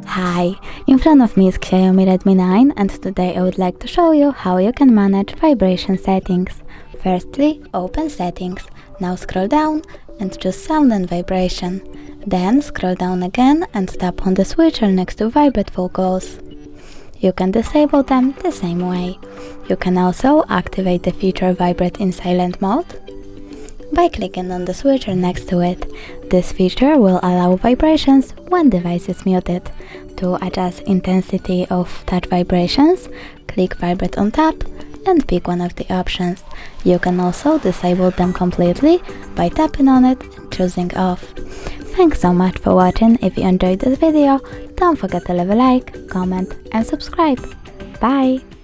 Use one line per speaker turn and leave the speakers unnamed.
Hi, in front of me is XIAOMI Redmi 9 and today I would like to show you how you can manage vibration settings. Firstly, open settings. Now scroll down and choose sound and vibration. Then scroll down again and tap on the switcher next to vibrate vocals. You can disable them the same way. You can also activate the feature vibrate in silent mode by clicking on the switcher next to it. This feature will allow vibrations when device is muted. To adjust intensity of touch vibrations, click vibrate on tap and pick one of the options. You can also disable them completely by tapping on it and choosing off. Thanks so much for watching. If you enjoyed this video, don't forget to leave a like, comment and subscribe. Bye!